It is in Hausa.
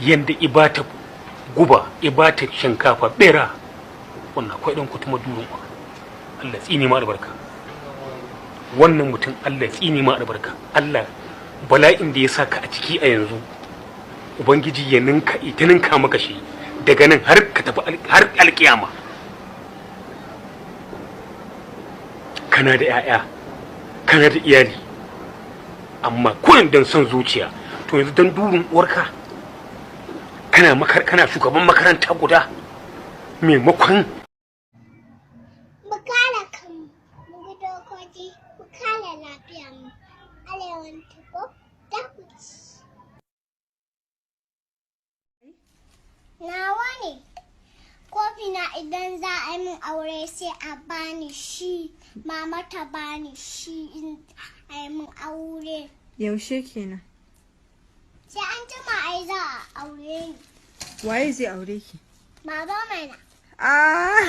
yanda ibata guba ibata shinkafa bera wannan akwai dan kutuma durun Allah tsini ma albarka wannan mutum Allah tsini ma albarka Allah bala'in da ya saka a ciki a yanzu ubangiji ya ninka maka shi daga nan har ka tafi har alkiyama. Kana da 'ya'ya kana da iyali amma kullum dan son zuciya to yanzu dan durin uwarka kana shugaban makaranta guda maimakon mu kare kanmu mu bi dokoki mu kare lafiyarmu arewan tuko da kuci nawa ne kofi na idan za a yi min aure sai a bani shi mama ta bani shi in a yi min aure. Yaushe kenan? Sai an jima ai za a aure ni. Waye zai aure ki? Baba mana. Ah!